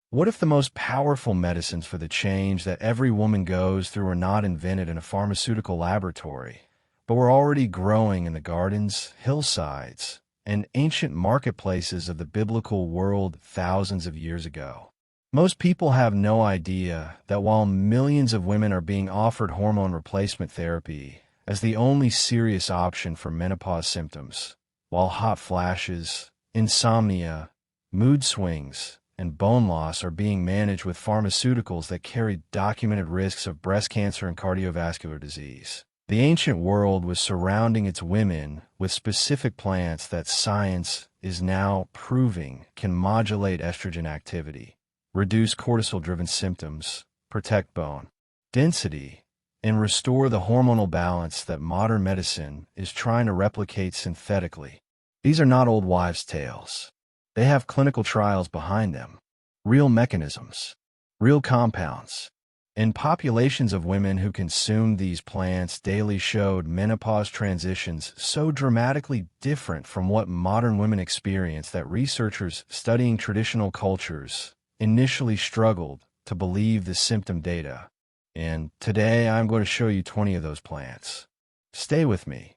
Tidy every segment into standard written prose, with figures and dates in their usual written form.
What if the most powerful medicines for the change that every woman goes through are not invented in a pharmaceutical laboratory, but were already growing in the gardens, hillsides, and ancient marketplaces of the biblical world thousands of years ago? Most people have no idea that while millions of women are being offered hormone replacement therapy as the only serious option for menopause symptoms, while hot flashes, insomnia, mood swings, and bone loss are being managed with pharmaceuticals that carry documented risks of breast cancer and cardiovascular disease, the ancient world was surrounding its women with specific plants that science is now proving can modulate estrogen activity, reduce cortisol-driven symptoms, protect bone density, and restore the hormonal balance that modern medicine is trying to replicate synthetically. These are not old wives' tales. They have clinical trials behind them, real mechanisms, real compounds, and populations of women who consumed these plants daily showed menopause transitions so dramatically different from what modern women experience that researchers studying traditional cultures initially struggled to believe the symptom data. And today I'm going to show you 20 of those plants. Stay with me,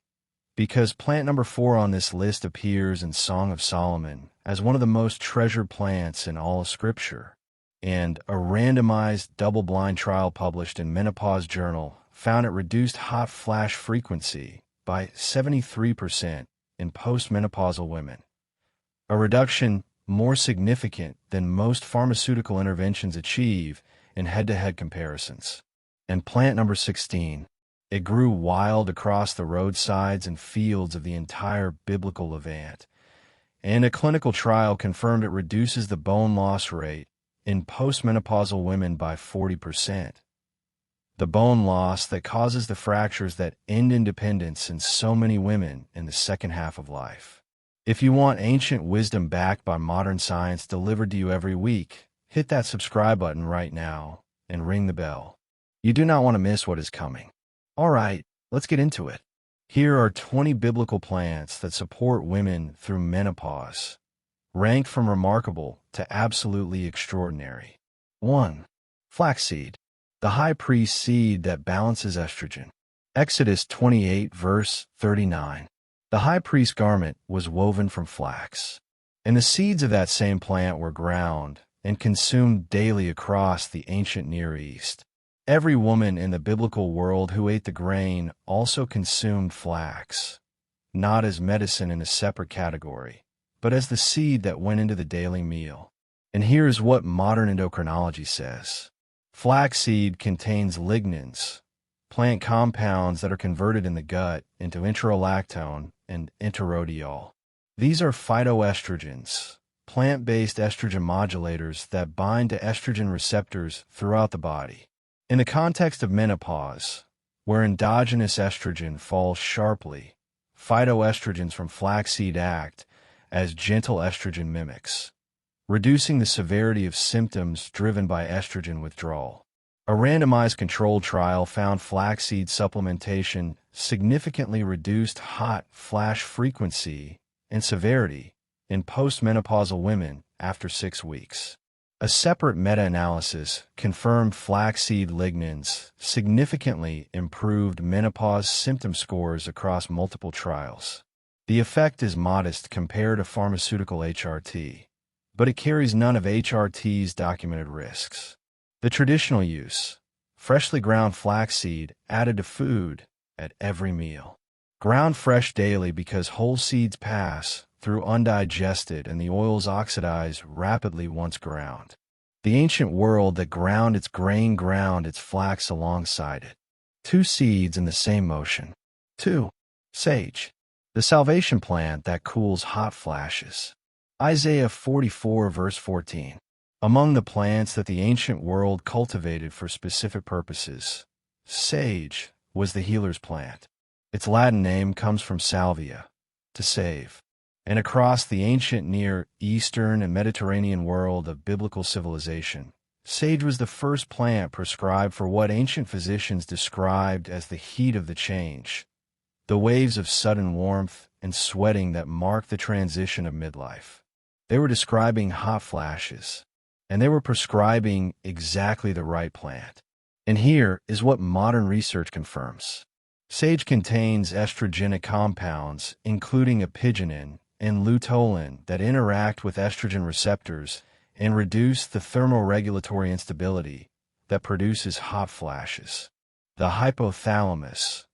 because plant number 4 on this list appears in Song of Solomon as one of the most treasured plants in all of Scripture, and a randomized double-blind trial published in Menopause Journal found it reduced hot flash frequency by 73% in postmenopausal women, a reduction more significant than most pharmaceutical interventions achieve in head-to-head comparisons. And plant number 16, it grew wild across the roadsides and fields of the entire biblical Levant, and a clinical trial confirmed it reduces the bone loss rate in postmenopausal women by 40%. The bone loss that causes the fractures that end independence in so many women in the second half of life. If you want ancient wisdom backed by modern science delivered to you every week, hit that subscribe button right now and ring the bell. You do not want to miss what is coming. All right, let's get into it. Here are 20 biblical plants that support women through menopause, ranked from remarkable to absolutely extraordinary. 1. Flaxseed, the high priest seed that balances estrogen. Exodus 28 verse 39. The high priest's garment was woven from flax, and the seeds of that same plant were ground and consumed daily across the ancient Near East. Every woman in the biblical world who ate the grain also consumed flax, not as medicine in a separate category, but as the seed that went into the daily meal. And here's what modern endocrinology says. Flaxseed contains lignans, plant compounds that are converted in the gut into intralactone and interrodiol. These are phytoestrogens, plant-based estrogen modulators that bind to estrogen receptors throughout the body. In the context of menopause, where endogenous estrogen falls sharply, phytoestrogens from flaxseed act as gentle estrogen mimics, reducing the severity of symptoms driven by estrogen withdrawal. A randomized controlled trial found flaxseed supplementation significantly reduced hot flash frequency and severity in postmenopausal women after 6 weeks. A separate meta-analysis confirmed flaxseed lignans significantly improved menopause symptom scores across multiple trials. The effect is modest compared to pharmaceutical HRT, but it carries none of HRT's documented risks. The traditional use, freshly ground flaxseed added to food at every meal. Ground fresh daily because whole seeds pass through undigested and the oils oxidize rapidly once ground. The ancient world that ground its grain ground its flax alongside it. 2 seeds in the same motion. 2. Sage, the salvation plant that cools hot flashes. Isaiah 44 verse 14. Among the plants that the ancient world cultivated for specific purposes, sage was the healer's plant. Its Latin name comes from salvia, to save. And across the ancient Near Eastern and Mediterranean world of biblical civilization, sage was the first plant prescribed for what ancient physicians described as the heat of the change, the waves of sudden warmth and sweating that mark the transition of midlife. They were describing hot flashes, and they were prescribing exactly the right plant. And here is what modern research confirms. Sage contains estrogenic compounds, including apigenin and luteolin, that interact with estrogen receptors and reduce the thermoregulatory instability that produces hot flashes. The hypothalamus,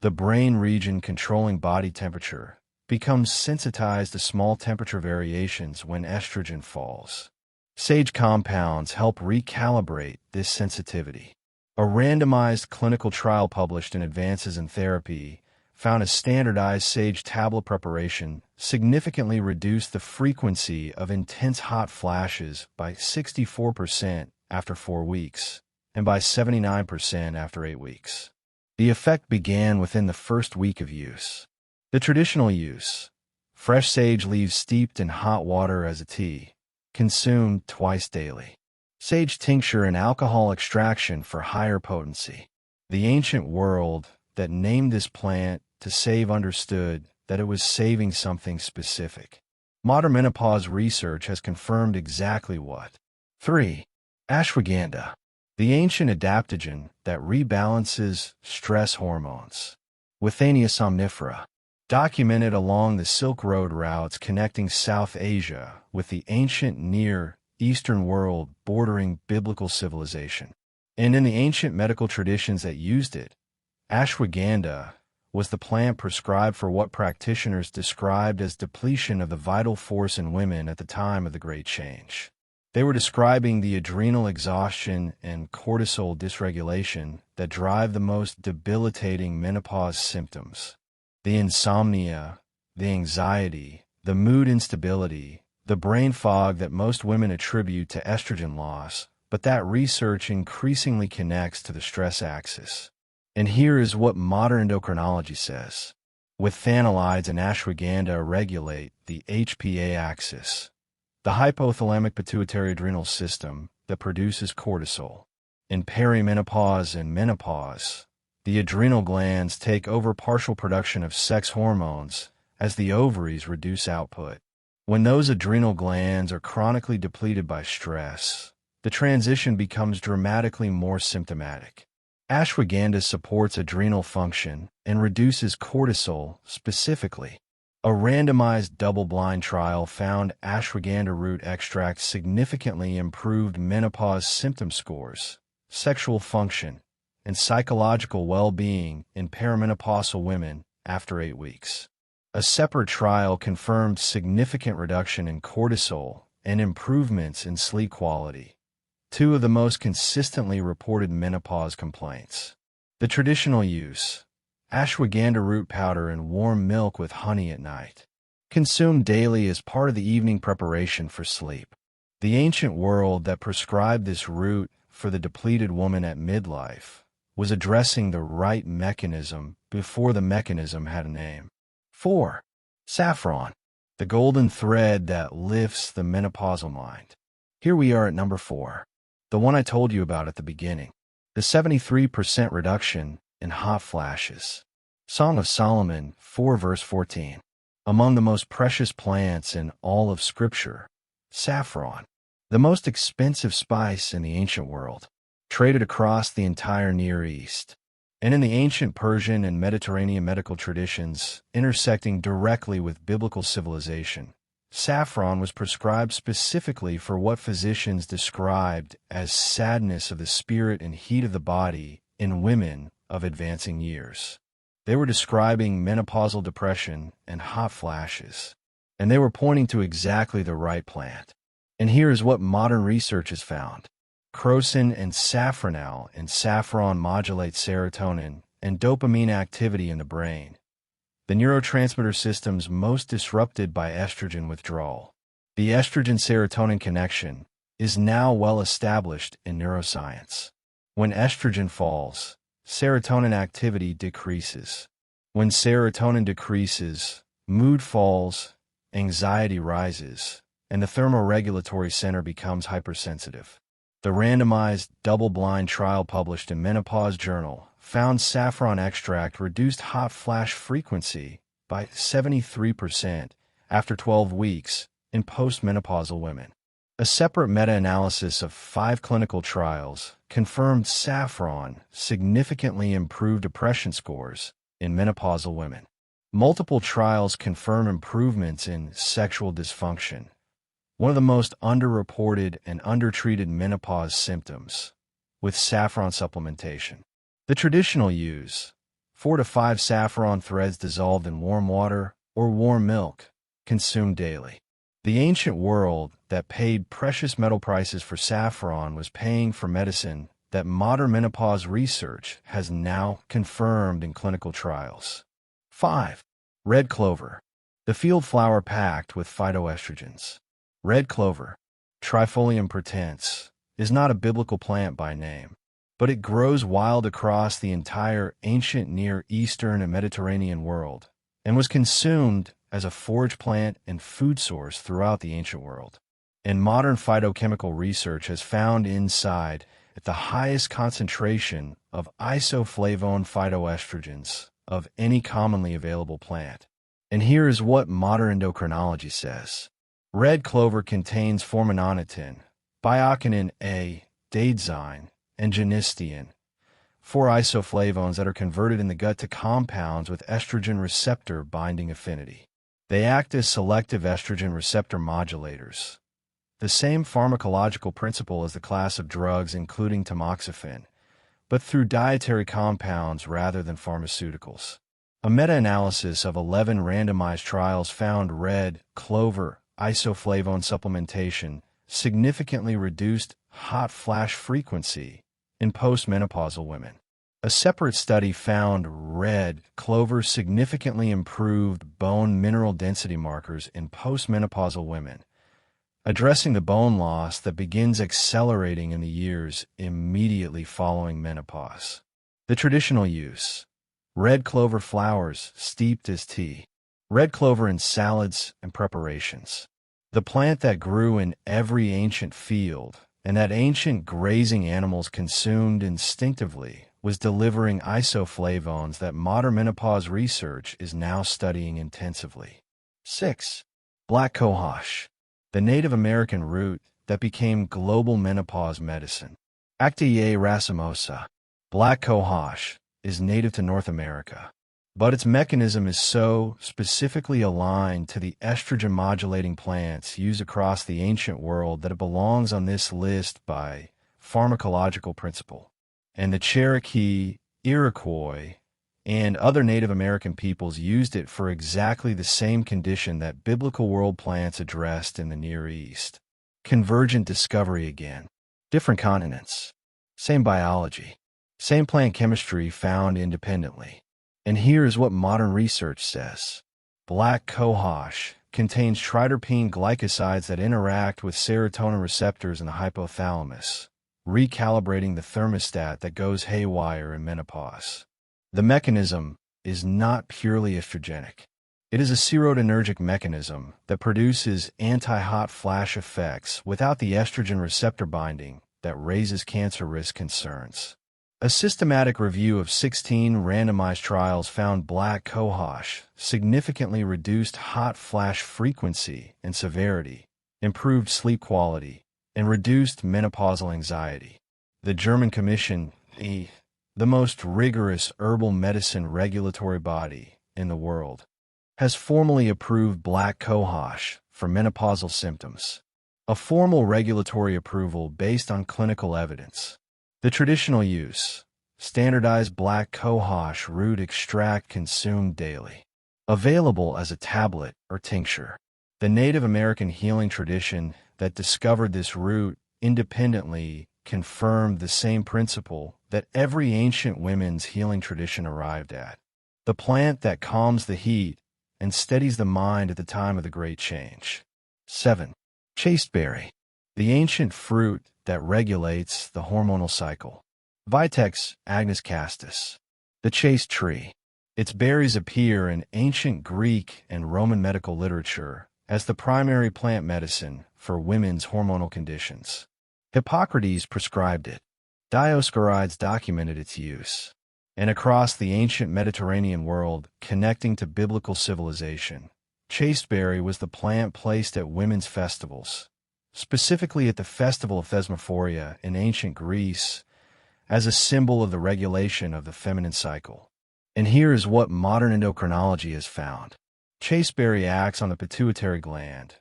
the brain region controlling body temperature, becomes sensitized to small temperature variations when estrogen falls. Sage compounds help recalibrate this sensitivity. A randomized clinical trial published in Advances in Therapy found a standardized sage tablet preparation significantly reduced the frequency of intense hot flashes by 64% after 4 weeks and by 79% after 8 weeks. The effect began within the first week of use. The traditional use: fresh sage leaves steeped in hot water as a tea, consumed twice daily. Sage tincture and alcohol extraction for higher potency. The ancient world that named this plant to save understood that it was saving something specific. Modern menopause research has confirmed exactly what. 3. Ashwagandha, the ancient adaptogen that rebalances stress hormones. Withania somnifera, documented along the Silk Road routes connecting South Asia with the ancient Near Eastern world bordering biblical civilization. And in the ancient medical traditions that used it, ashwagandha was the plant prescribed for what practitioners described as depletion of the vital force in women at the time of the Great Change. They were describing the adrenal exhaustion and cortisol dysregulation that drive the most debilitating menopause symptoms. The insomnia, the anxiety, the mood instability, the brain fog that most women attribute to estrogen loss, but that research increasingly connects to the stress axis. And here is what modern endocrinology says. Withanolides and ashwagandha regulate the HPA axis, the hypothalamic-pituitary adrenal system that produces cortisol. In perimenopause and menopause, the adrenal glands take over partial production of sex hormones as the ovaries reduce output. When those adrenal glands are chronically depleted by stress, the transition becomes dramatically more symptomatic. Ashwagandha supports adrenal function and reduces cortisol specifically. A randomized double-blind trial found ashwagandha root extract significantly improved menopause symptom scores, sexual function, and psychological well-being in perimenopausal women after 8 weeks. A separate trial confirmed significant reduction in cortisol and improvements in sleep quality, two of the most consistently reported menopause complaints. The traditional use: ashwagandha root powder in warm milk with honey at night, consumed daily as part of the evening preparation for sleep. The ancient world that prescribed this root for the depleted woman at midlife was addressing the right mechanism before the mechanism had a name. 4. Saffron, the golden thread that lifts the menopausal mind. Here we are at number 4, the one I told you about at the beginning, the 73% reduction in hot flashes. Song of Solomon 4 verse 14. Among the most precious plants in all of Scripture, saffron, the most expensive spice in the ancient world, traded across the entire Near East, and in the ancient Persian and Mediterranean medical traditions intersecting directly with biblical civilization, saffron was prescribed specifically for what physicians described as sadness of the spirit and heat of the body in women of advancing years. They were describing menopausal depression and hot flashes, and they were pointing to exactly the right plant. And here is what modern research has found. Crocin and safranal in saffron modulate serotonin and dopamine activity in the brain, the neurotransmitter systems most disrupted by estrogen withdrawal. The estrogen-serotonin connection is now well established in neuroscience. When estrogen falls, serotonin activity decreases. When serotonin decreases, mood falls, anxiety rises, and the thermoregulatory center becomes hypersensitive. The randomized, double-blind trial published in Menopause Journal found saffron extract reduced hot flash frequency by 73% after 12 weeks in postmenopausal women. A separate meta-analysis of 5 clinical trials confirmed saffron significantly improved depression scores in menopausal women. Multiple trials confirm improvements in sexual dysfunction, one of the most underreported and undertreated menopause symptoms, with saffron supplementation. The traditional use, 4 to 5 saffron threads dissolved in warm water or warm milk, consumed daily. The ancient world that paid precious metal prices for saffron was paying for medicine that modern menopause research has now confirmed in clinical trials. 5. Red clover, the field flower packed with phytoestrogens. Red clover, Trifolium pratense, is not a biblical plant by name, but it grows wild across the entire ancient Near Eastern and Mediterranean world, and was consumed as a forage plant and food source throughout the ancient world. And modern phytochemical research has found inside at the highest concentration of isoflavone phytoestrogens of any commonly available plant. And here is what modern endocrinology says. Red clover contains formanonetin, bioquinin A, daidzein, and genistein, 4 isoflavones that are converted in the gut to compounds with estrogen receptor binding affinity. They act as selective estrogen receptor modulators, the same pharmacological principle as the class of drugs including tamoxifen, but through dietary compounds rather than pharmaceuticals. A meta-analysis of 11 randomized trials found red clover isoflavone supplementation significantly reduced hot flash frequency in postmenopausal women. A separate study found red clover significantly improved bone mineral density markers in postmenopausal women, addressing the bone loss that begins accelerating in the years immediately following menopause. The traditional use: red clover flowers steeped as tea. Red clover in salads and preparations. The plant that grew in every ancient field and that ancient grazing animals consumed instinctively was delivering isoflavones that modern menopause research is now studying intensively. 6. Black Cohosh, the Native American root that became global menopause medicine. Actiae racemosa. Black Cohosh is native to North America, but its mechanism is so specifically aligned to the estrogen-modulating plants used across the ancient world that it belongs on this list by pharmacological principle. And the Cherokee, Iroquois, and other Native American peoples used it for exactly the same condition that biblical world plants addressed in the Near East. Convergent discovery again. Different continents. Same biology. Same plant chemistry found independently. And here is what modern research says. Black Cohosh contains triterpene glycosides that interact with serotonin receptors in the hypothalamus, recalibrating the thermostat that goes haywire in menopause. The mechanism is not purely estrogenic. It is a serotonergic mechanism that produces anti-hot flash effects without the estrogen receptor binding that raises cancer risk concerns. A systematic review of 16 randomized trials found Black Cohosh significantly reduced hot flash frequency and severity, improved sleep quality, and reduced menopausal anxiety. The German Commission, the most rigorous herbal medicine regulatory body in the world, has formally approved Black Cohosh for menopausal symptoms. A formal regulatory approval based on clinical evidence. The traditional use: standardized Black Cohosh root extract consumed daily. Available as a tablet or tincture. The Native American healing tradition that discovered this root independently confirmed the same principle that every ancient women's healing tradition arrived at. The plant that calms the heat and steadies the mind at the time of the Great Change. 7. Chasteberry, the ancient fruit that regulates the hormonal cycle. Vitex agnus castus, the chaste tree. Its berries appear in ancient Greek and Roman medical literature as the primary plant medicine for women's hormonal conditions. Hippocrates prescribed it. Dioscorides documented its use. And across the ancient Mediterranean world connecting to biblical civilization, chasteberry was the plant placed at women's festivals, specifically at the festival of Thesmophoria in ancient Greece, as a symbol of the regulation of the feminine cycle. And here is what modern endocrinology has found. Chasteberry acts on the pituitary gland,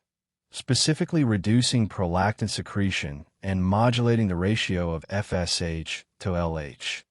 specifically reducing prolactin secretion and modulating the ratio of FSH to LH,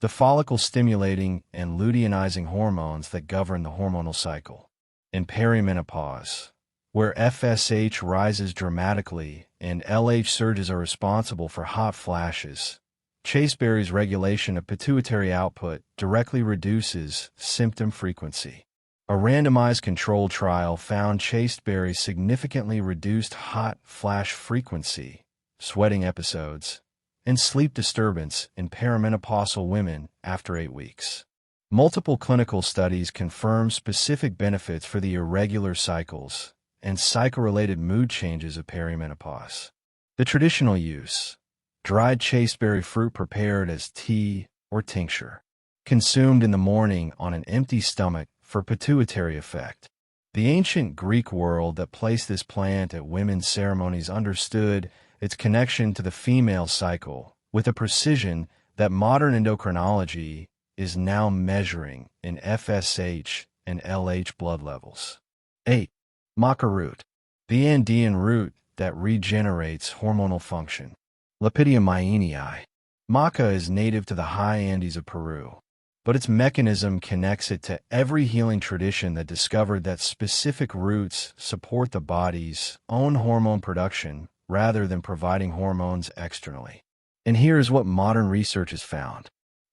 the follicle-stimulating and luteinizing hormones that govern the hormonal cycle. In perimenopause, where FSH rises dramatically and LH surges are responsible for hot flashes, Chasteberry's regulation of pituitary output directly reduces symptom frequency. A randomized controlled trial found Chasteberry significantly reduced hot flash frequency, sweating episodes, and sleep disturbance in perimenopausal women after 8 weeks. Multiple clinical studies confirm specific benefits for the irregular cycles and cycle-related mood changes of perimenopause. The traditional use: dried chasteberry fruit prepared as tea or tincture, consumed in the morning on an empty stomach for pituitary effect. The ancient Greek world that placed this plant at women's ceremonies understood its connection to the female cycle with a precision that modern endocrinology is now measuring in FSH and LH blood levels. 8. Maca Root, the Andean root that regenerates hormonal function. Lepidium myaenii. Maca is native to the high Andes of Peru, but its mechanism connects it to every healing tradition that discovered that specific roots support the body's own hormone production rather than providing hormones externally. And here is what modern research has found.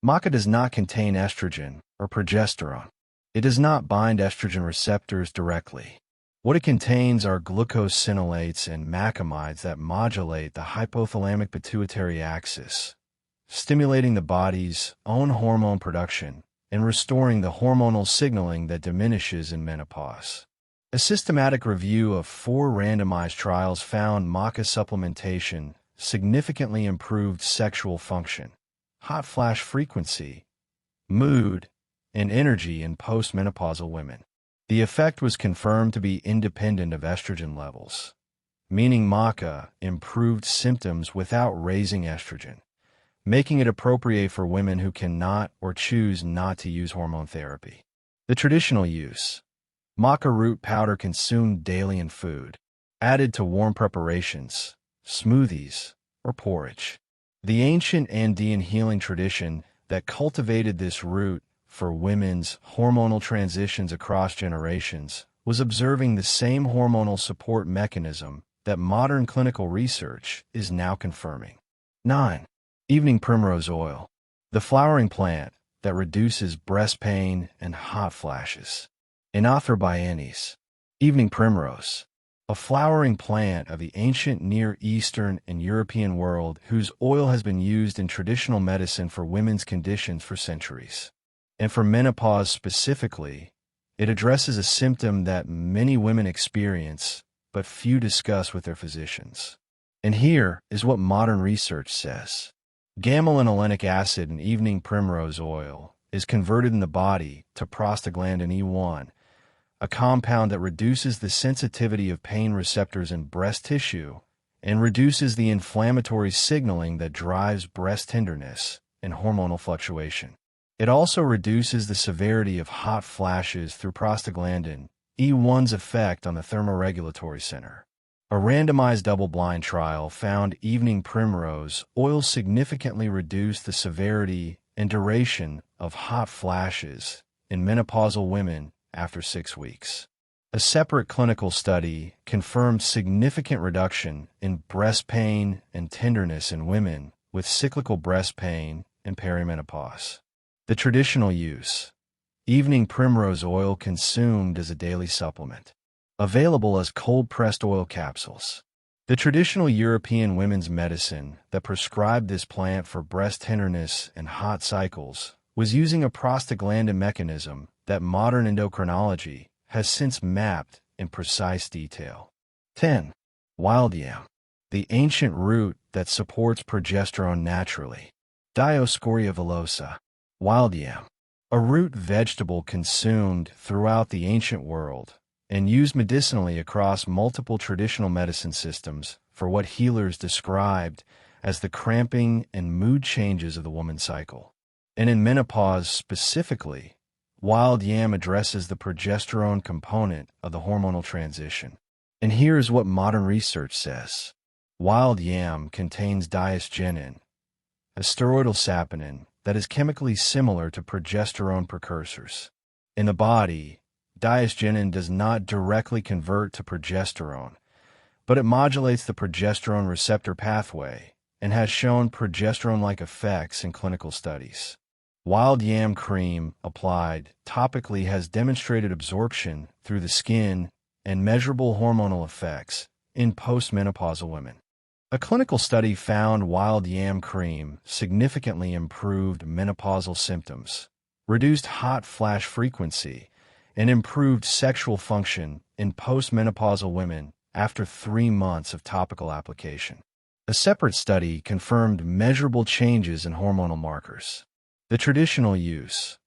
Maca does not contain estrogen or progesterone. It does not bind estrogen receptors directly. What it contains are glucosinolates and macamides that modulate the hypothalamic-pituitary axis, stimulating the body's own hormone production and restoring the hormonal signaling that diminishes in menopause. A systematic review of 4 randomized trials found maca supplementation significantly improved sexual function, hot flash frequency, mood, and energy in postmenopausal women. The effect was confirmed to be independent of estrogen levels, meaning maca improved symptoms without raising estrogen, making it appropriate for women who cannot or choose not to use hormone therapy. The traditional use: maca root powder consumed daily in food, added to warm preparations, smoothies, or porridge. The ancient Andean healing tradition that cultivated this root for women's hormonal transitions across generations was observing the same hormonal support mechanism that modern clinical research is now confirming. 9. Evening Primrose Oil, the flowering plant that reduces breast pain and hot flashes. Inothrobiones. Evening Primrose, a flowering plant of the ancient Near Eastern and European world whose oil has been used in traditional medicine for women's conditions for centuries. And for menopause specifically, it addresses a symptom that many women experience but few discuss with their physicians. And here is what modern research says. Gamma-linolenic acid in evening primrose oil is converted in the body to prostaglandin E1, a compound that reduces the sensitivity of pain receptors in breast tissue and reduces the inflammatory signaling that drives breast tenderness and hormonal fluctuation. It also reduces the severity of hot flashes through prostaglandin E1's effect on the thermoregulatory center. A randomized double-blind trial found evening primrose oil significantly reduced the severity and duration of hot flashes in menopausal women after 6 weeks. A separate clinical study confirmed significant reduction in breast pain and tenderness in women with cyclical breast pain and perimenopause. The traditional use: evening primrose oil consumed as a daily supplement, available as cold-pressed oil capsules. The traditional European women's medicine that prescribed this plant for breast tenderness and hot cycles was using a prostaglandin mechanism that modern endocrinology has since mapped in precise detail. 10. Wild Yam, the ancient root that supports progesterone naturally. Dioscorea villosa. Wild yam, a root vegetable consumed throughout the ancient world, and used medicinally across multiple traditional medicine systems for what healers described as the cramping and mood changes of the woman's cycle. And in menopause specifically, Wild Yam addresses the progesterone component of the hormonal transition. And here's what modern research says. Wild Yam contains diastegenin, a steroidal saponin that is chemically similar to progesterone precursors. In the body, diastegenin does not directly convert to progesterone, but it modulates the progesterone receptor pathway and has shown progesterone-like effects in clinical studies. Wild Yam cream applied topically has demonstrated absorption through the skin and measurable hormonal effects in postmenopausal women. A clinical study found Wild Yam cream significantly improved menopausal symptoms, reduced hot flash frequency, and improved sexual function in postmenopausal women after 3 months of topical application. A separate study confirmed measurable changes in hormonal markers. The traditional use.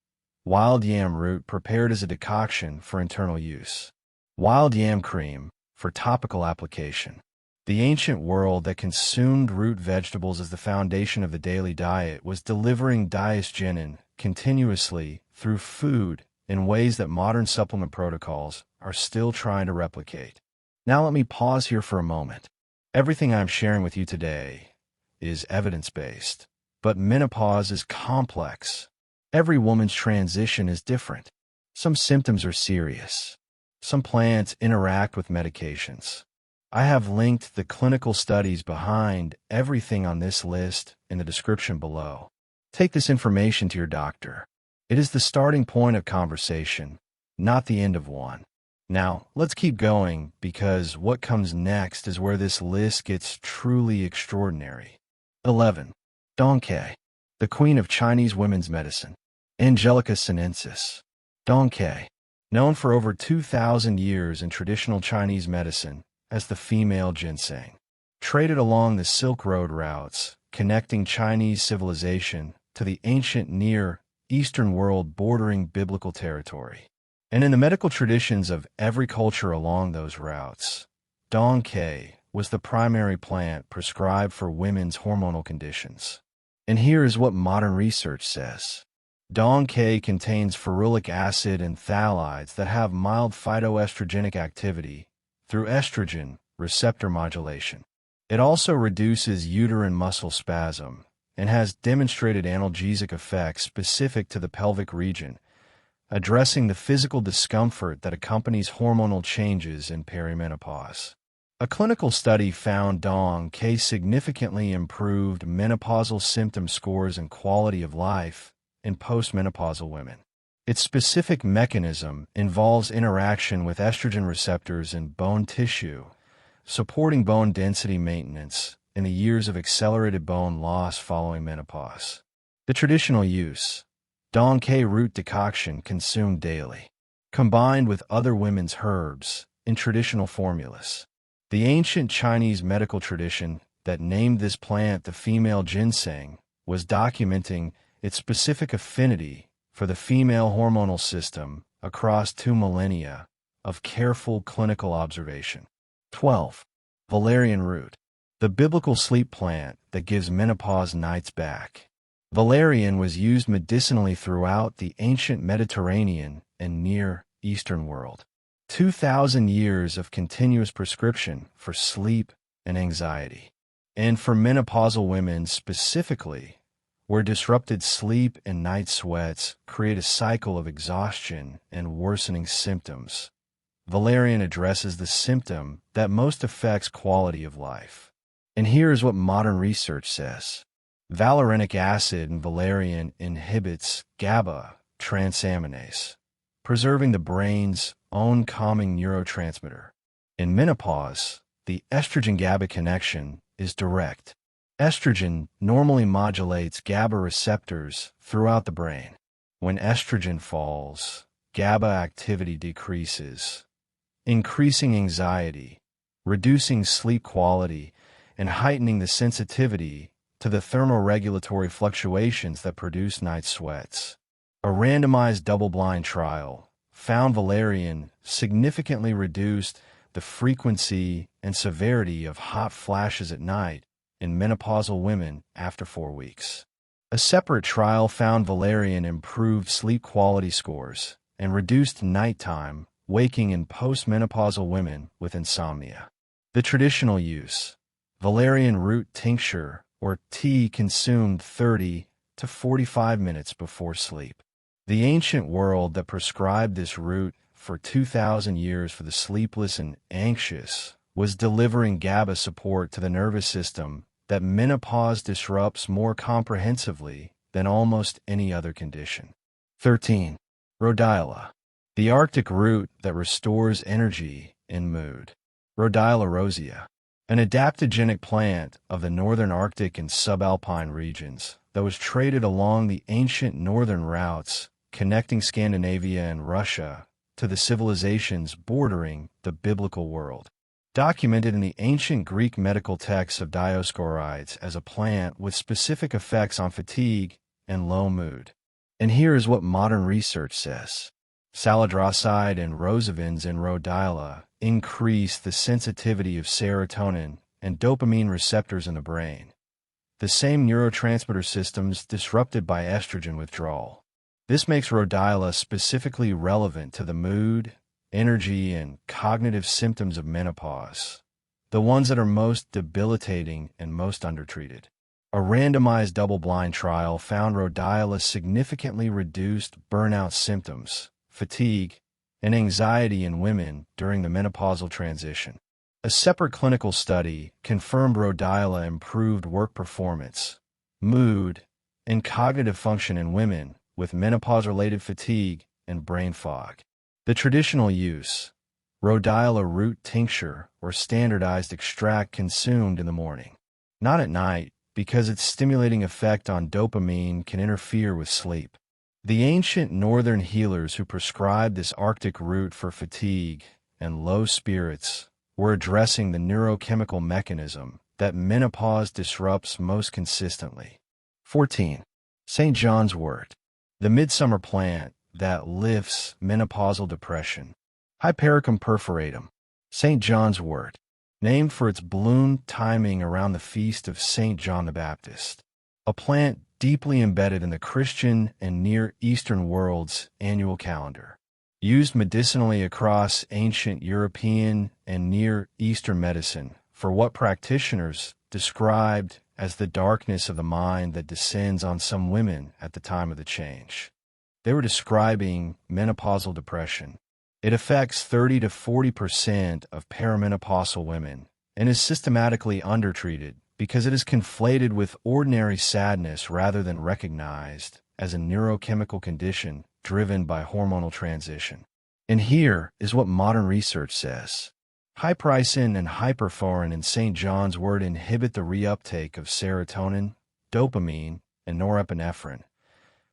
Wild Yam root prepared as a decoction for internal use. Wild Yam cream for topical application. The ancient world that consumed root vegetables as the foundation of the daily diet was delivering diastegenin continuously through food in ways that modern supplement protocols are still trying to replicate. Now let me pause here for a moment. Everything I'm sharing with you today is evidence-based, but menopause is complex. Every woman's transition is different. Some symptoms are serious. Some plants interact with medications. I have linked the clinical studies behind everything on this list in the description below. Take this information to your doctor. It is the starting point of conversation, not the end of one. Now, let's keep going because what comes next is where this list gets truly extraordinary. 11. Dong Quai, the queen of Chinese women's medicine. Angelica sinensis. Dong Quai, known for over 2,000 years in traditional Chinese medicine as the female ginseng, traded along the Silk Road routes, connecting Chinese civilization to the ancient Near Eastern world bordering biblical territory. And in the medical traditions of every culture along those routes, Dong Quai was the primary plant prescribed for women's hormonal conditions. And here is what modern research says. Dong Quai contains ferulic acid and phthalides that have mild phytoestrogenic activity through estrogen receptor modulation. It also reduces uterine muscle spasm and has demonstrated analgesic effects specific to the pelvic region, addressing the physical discomfort that accompanies hormonal changes in perimenopause. A clinical study found Dong Quai significantly improved menopausal symptom scores and quality of life in postmenopausal women. Its specific mechanism involves interaction with estrogen receptors in bone tissue, supporting bone density maintenance in the years of accelerated bone loss following menopause. The traditional use. Dong Quai root decoction consumed daily, combined with other women's herbs in traditional formulas. The ancient Chinese medical tradition that named this plant the female ginseng was documenting its specific affinity for the female hormonal system across 2 millennia of careful clinical observation. 12. Valerian root, the biblical sleep plant that gives menopause nights back. Valerian was used medicinally throughout the ancient Mediterranean and Near Eastern world. 2,000 years of continuous prescription for sleep and anxiety. And for menopausal women specifically, where disrupted sleep and night sweats create a cycle of exhaustion and worsening symptoms, valerian addresses the symptom that most affects quality of life. And here's what modern research says. Valerianic acid in valerian inhibits GABA transaminase, preserving the brain's own calming neurotransmitter. In menopause, the estrogen-GABA connection is direct. Estrogen normally modulates GABA receptors throughout the brain. When estrogen falls, GABA activity decreases, increasing anxiety, reducing sleep quality, and heightening the sensitivity to the thermoregulatory fluctuations that produce night sweats. A randomized double-blind trial found valerian significantly reduced the frequency and severity of hot flashes at night in menopausal women after 4 weeks. A separate trial found valerian improved sleep quality scores and reduced nighttime waking in postmenopausal women with insomnia. The traditional use: valerian root tincture or tea consumed 30 to 45 minutes before sleep. The ancient world that prescribed this root for 2,000 years for the sleepless and anxious was delivering GABA support to the nervous system that menopause disrupts more comprehensively than almost any other condition. 13. Rhodiola, the Arctic root that restores energy and mood. Rhodiola rosea, an adaptogenic plant of the northern Arctic and subalpine regions that was traded along the ancient northern routes connecting Scandinavia and Russia to the civilizations bordering the biblical world. Documented in the ancient Greek medical texts of Dioscorides as a plant with specific effects on fatigue and low mood. And here is what modern research says. Salidroside and rosavins in rhodiola increase the sensitivity of serotonin and dopamine receptors in the brain, the same neurotransmitter systems disrupted by estrogen withdrawal. This makes rhodiola specifically relevant to the mood, energy, and cognitive symptoms of menopause, the ones that are most debilitating and most undertreated. A randomized double-blind trial found rhodiola significantly reduced burnout symptoms, fatigue, and anxiety in women during the menopausal transition. A separate clinical study confirmed rhodiola improved work performance, mood, and cognitive function in women with menopause-related fatigue and brain fog. The traditional use: rhodiola root tincture or standardized extract consumed in the morning, not at night, because its stimulating effect on dopamine can interfere with sleep. The ancient northern healers who prescribed this Arctic root for fatigue and low spirits were addressing the neurochemical mechanism that menopause disrupts most consistently. 14. St. John's wort, the midsummer plant that lifts menopausal depression. Hypericum perforatum, St. John's wort, named for its bloom timing around the feast of St. John the Baptist, a plant deeply embedded in the Christian and Near Eastern world's annual calendar. Used medicinally across ancient European and Near Eastern medicine for what practitioners described as the darkness of the mind that descends on some women at the time of the change. They were describing menopausal depression. It affects 30 to 40% of perimenopausal women and is systematically undertreated because it is conflated with ordinary sadness rather than recognized as a neurochemical condition driven by hormonal transition. And here is what modern research says. Hypericin and hyperforin in St. John's wort inhibit the reuptake of serotonin, dopamine, and norepinephrine,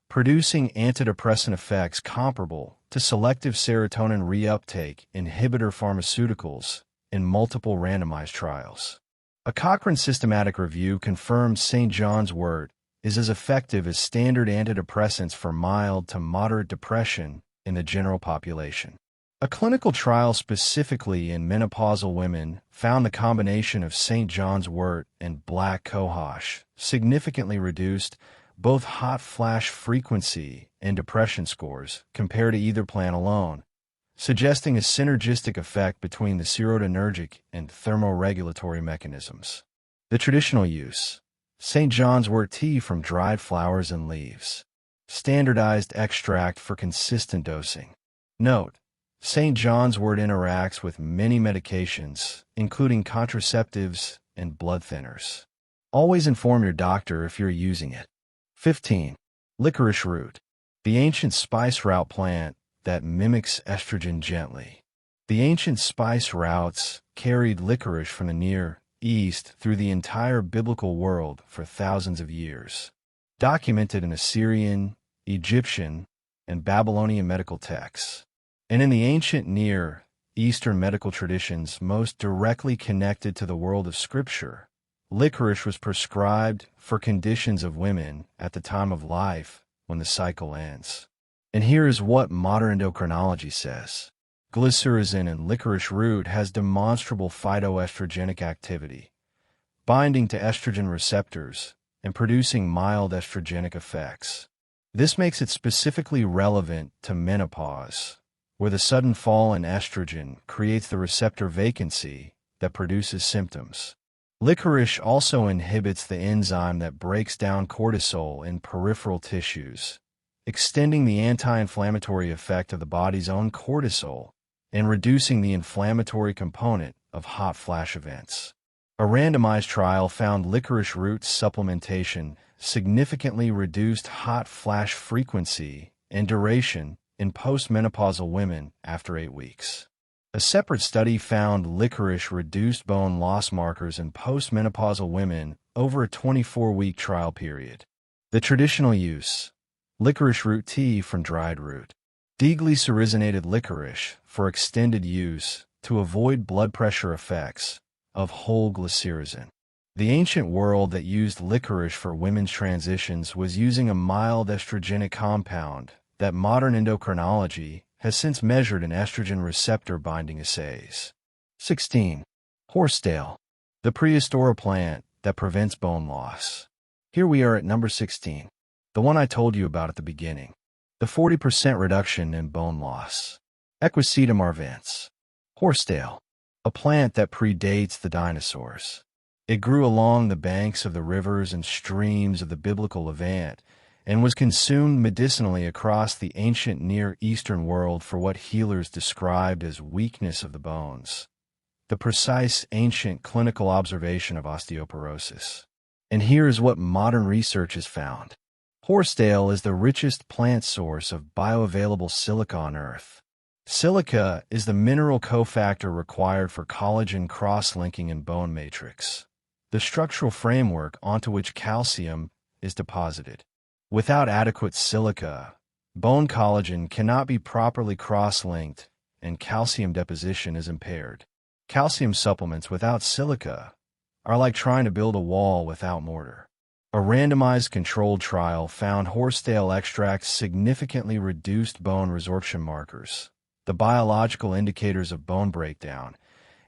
producing antidepressant effects comparable to selective serotonin reuptake inhibitor pharmaceuticals in multiple randomized trials. A Cochrane systematic review confirms St. John's wort is as effective as standard antidepressants for mild to moderate depression in the general population. A clinical trial specifically in menopausal women found the combination of St. John's wort and Black Cohosh significantly reduced both hot flash frequency and depression scores compared to either plant alone, suggesting a synergistic effect between the serotonergic and thermoregulatory mechanisms. The traditional use: St. John's wort tea from dried flowers and leaves. Standardized extract for consistent dosing. Note: St. John's wort interacts with many medications, including contraceptives and blood thinners. Always inform your doctor if you're using it. 15. Licorice root, the ancient spice route plant that mimics estrogen gently. The ancient spice routes carried licorice from the Near East through the entire biblical world for thousands of years. Documented in Assyrian, Egyptian, and Babylonian medical texts, and in the ancient Near Eastern medical traditions most directly connected to the world of Scripture, licorice was prescribed for conditions of women at the time of life when the cycle ends. And here is what modern endocrinology says. Glycyrrhizin and licorice root has demonstrable phytoestrogenic activity, binding to estrogen receptors and producing mild estrogenic effects. This makes it specifically relevant to menopause, where the sudden fall in estrogen creates the receptor vacancy that produces symptoms. Licorice also inhibits the enzyme that breaks down cortisol in peripheral tissues, extending the anti-inflammatory effect of the body's own cortisol and reducing the inflammatory component of hot flash events. A randomized trial found licorice root supplementation significantly reduced hot flash frequency and duration in postmenopausal women after 8 weeks. A separate study found licorice reduced bone loss markers in postmenopausal women over a 24-week trial period. The traditional use: licorice root tea from dried root. Deglycyrrhizinated licorice for extended use to avoid blood pressure effects of whole glycyrrhizin. The ancient world that used licorice for women's transitions was using a mild estrogenic compound that modern endocrinology has since measured in estrogen receptor binding assays. 16. Horsetail, the prehistoric plant that prevents bone loss. Here we are at number 16, the one I told you about at the beginning. The 40% reduction in bone loss. Equisetum arvens. Horsetail, a plant that predates the dinosaurs. It grew along the banks of the rivers and streams of the biblical Levant and was consumed medicinally across the ancient Near Eastern world for what healers described as weakness of the bones, the precise ancient clinical observation of osteoporosis. And here is what modern research has found. Horsetail is the richest plant source of bioavailable silica on Earth. Silica is the mineral cofactor required for collagen cross-linking in bone matrix, the structural framework onto which calcium is deposited. Without adequate silica, bone collagen cannot be properly cross-linked and calcium deposition is impaired. Calcium supplements without silica are like trying to build a wall without mortar. A randomized controlled trial found horsetail extracts significantly reduced bone resorption markers, the biological indicators of bone breakdown,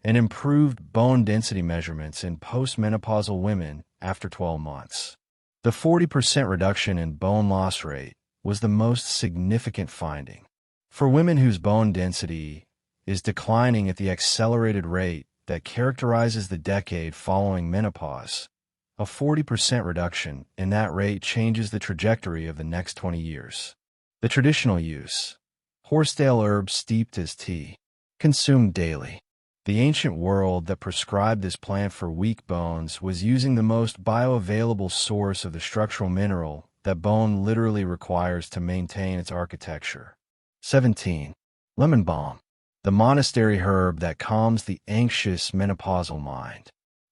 and improved bone density measurements in postmenopausal women after 12 months. The 40% reduction in bone loss rate was the most significant finding. For women whose bone density is declining at the accelerated rate that characterizes the decade following menopause, a 40% reduction in that rate changes the trajectory of the next 20 years. The traditional use: horsetail herb steeped as tea, consumed daily. The ancient world that prescribed this plant for weak bones was using the most bioavailable source of the structural mineral that bone literally requires to maintain its architecture. 17. Lemon Balm, the monastery herb that calms the anxious menopausal mind.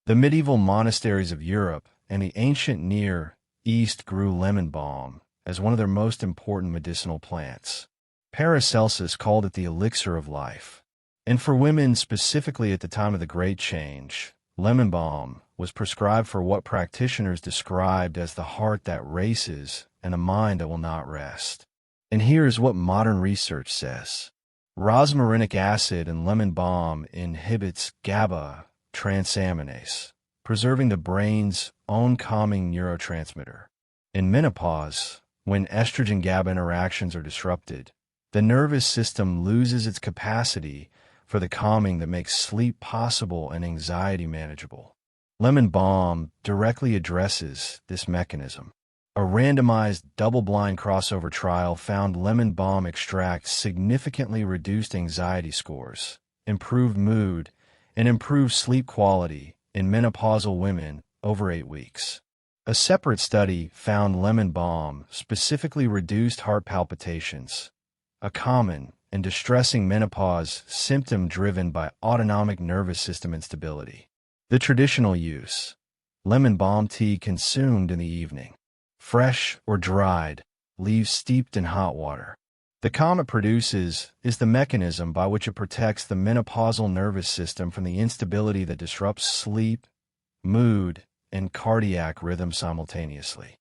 The medieval monasteries of Europe and the ancient Near East grew lemon balm as one of their most important medicinal plants. Paracelsus called it the elixir of life. And for women, specifically at the time of the Great Change, lemon balm was prescribed for what practitioners described as the heart that races and a mind that will not rest. And here is what modern research says. Rosmarinic acid in lemon balm inhibits GABA transaminase, preserving the brain's own calming neurotransmitter. In menopause, when estrogen-GABA interactions are disrupted, the nervous system loses its capacity for the calming that makes sleep possible and anxiety manageable. Lemon balm directly addresses this mechanism. A randomized double-blind crossover trial found lemon balm extracts significantly reduced anxiety scores, improved mood, and improved sleep quality in menopausal women over 8 weeks. A separate study found lemon balm specifically reduced heart palpitations, a common and distressing menopause symptom driven by autonomic nervous system instability. The traditional use: lemon balm tea consumed in the evening. Fresh or dried, leaves steeped in hot water. The calm it produces is the mechanism by which it protects the menopausal nervous system from the instability that disrupts sleep, mood, and cardiac rhythm simultaneously.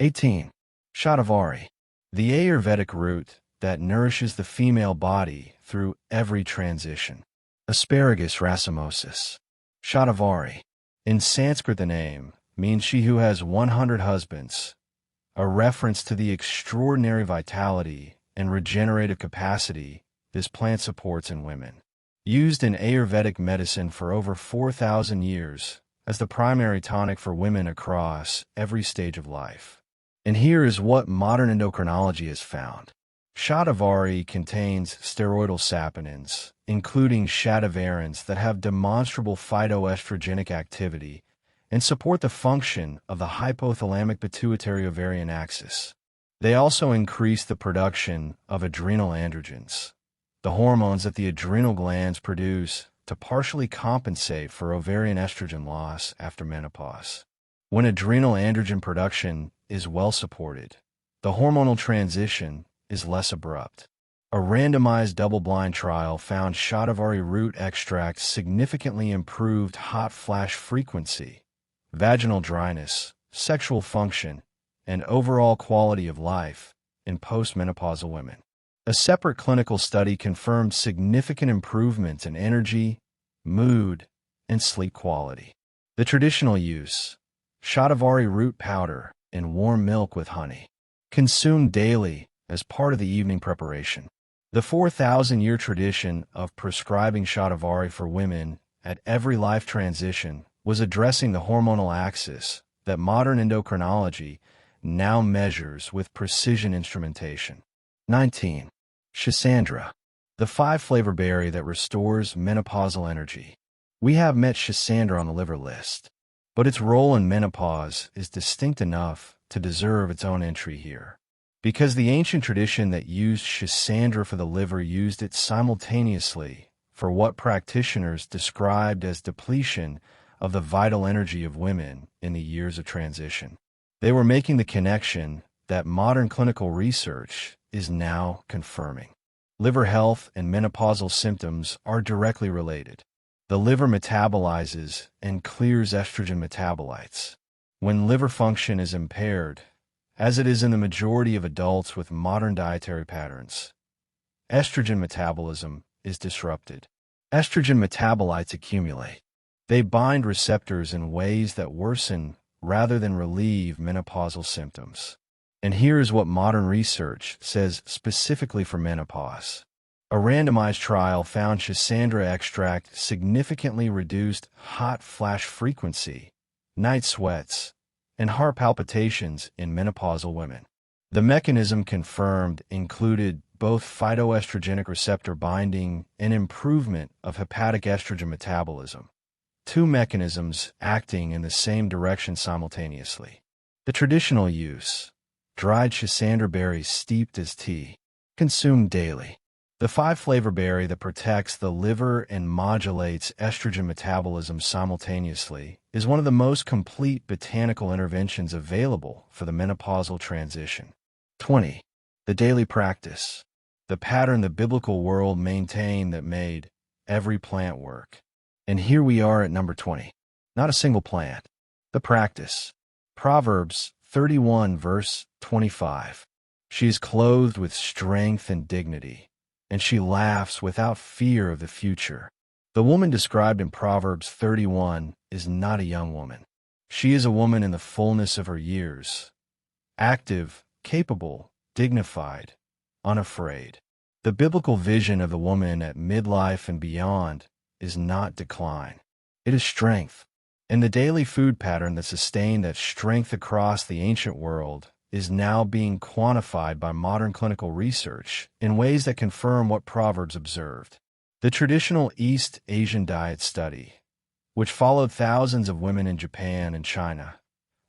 18. Shatavari, the Ayurvedic root that nourishes the female body through every transition. Asparagus racemosus. Shatavari. In Sanskrit, the name means she who has 100 husbands, a reference to the extraordinary vitality and regenerative capacity this plant supports in women. Used in Ayurvedic medicine for over 4,000 years as the primary tonic for women across every stage of life. And here is what modern endocrinology has found. Shatavari contains steroidal saponins, including shatavarins that have demonstrable phytoestrogenic activity and support the function of the hypothalamic-pituitary ovarian axis. They also increase the production of adrenal androgens, the hormones that the adrenal glands produce to partially compensate for ovarian estrogen loss after menopause. When adrenal androgen production is well supported, the hormonal transition is less abrupt. A randomized double-blind trial found Shatavari root extract significantly improved hot flash frequency, vaginal dryness, sexual function, and overall quality of life in postmenopausal women. A separate clinical study confirmed significant improvements in energy, mood, and sleep quality. The traditional use: Shatavari root powder in warm milk with honey, consumed daily as part of the evening preparation. The 4,000-year tradition of prescribing Shatavari for women at every life transition was addressing the hormonal axis that modern endocrinology now measures with precision instrumentation. 19. Schisandra, the 5-flavor berry that restores menopausal energy. We have met Schisandra on the liver list, but its role in menopause is distinct enough to deserve its own entry here. Because the ancient tradition that used Schisandra for the liver used it simultaneously for what practitioners described as depletion of the vital energy of women in the years of transition. They were making the connection that modern clinical research is now confirming. Liver health and menopausal symptoms are directly related. The liver metabolizes and clears estrogen metabolites. When liver function is impaired, as it is in the majority of adults with modern dietary patterns, estrogen metabolism is disrupted. Estrogen metabolites accumulate. They bind receptors in ways that worsen rather than relieve menopausal symptoms. And here is what modern research says specifically for menopause. A randomized trial found Schisandra extract significantly reduced hot flash frequency, night sweats, and heart palpitations in menopausal women. The mechanism confirmed included both phytoestrogenic receptor binding and improvement of hepatic estrogen metabolism, two mechanisms acting in the same direction simultaneously. The traditional use: dried Schisandra berries steeped as tea, consumed daily. The 5-flavor berry that protects the liver and modulates estrogen metabolism simultaneously is one of the most complete botanical interventions available for the menopausal transition. 20. The daily practice, the pattern the biblical world maintained that made every plant work. And here we are at number 20. Not a single plant. The practice. Proverbs 31 verse 25. She is clothed with strength and dignity, and she laughs without fear of the future. The woman described in Proverbs 31 is not a young woman. She is a woman in the fullness of her years, active, capable, dignified, unafraid. The biblical vision of the woman at midlife and beyond is not decline. It is strength. And the daily food pattern that sustained that strength across the ancient world is now being quantified by modern clinical research in ways that confirm what Proverbs observed. The traditional East Asian diet study, which followed thousands of women in Japan and China,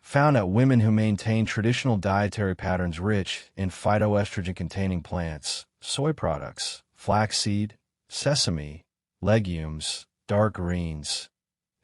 found that women who maintained traditional dietary patterns rich in phytoestrogen-containing plants, soy products, flaxseed, sesame, legumes, dark greens,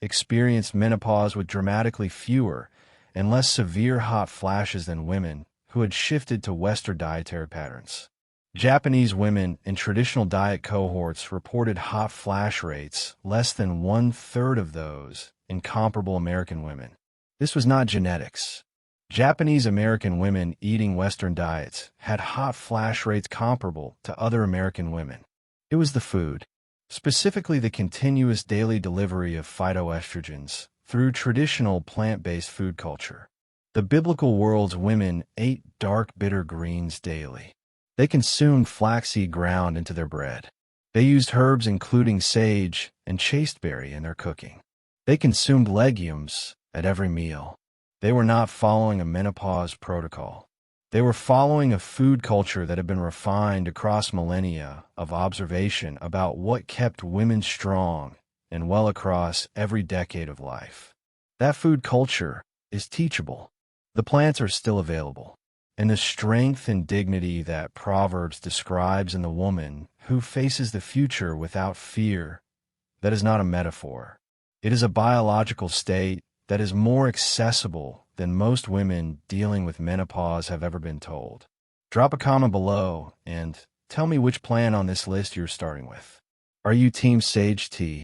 experienced menopause with dramatically fewer and less severe hot flashes than women who had shifted to Western dietary patterns. Japanese women in traditional diet cohorts reported hot flash rates less than 1/3 of those in comparable American women. This was not genetics. Japanese American women eating Western diets had hot flash rates comparable to other American women. It was the food, specifically the continuous daily delivery of phytoestrogens through traditional plant-based food culture. The biblical world's women ate dark, bitter greens daily. They consumed flaxseed ground into their bread. They used herbs including sage and chasteberry in their cooking. They consumed legumes at every meal. They were not following a menopause protocol. They were following a food culture that had been refined across millennia of observation about what kept women strong and well across every decade of life. That food culture is teachable. The plants are still available. And the strength and dignity that Proverbs describes in the woman who faces the future without fear, that is not a metaphor. It is a biological state that is more accessible than most women dealing with menopause have ever been told. Drop a comment below and tell me which plant on this list you're starting with. Are you Team Sage Tea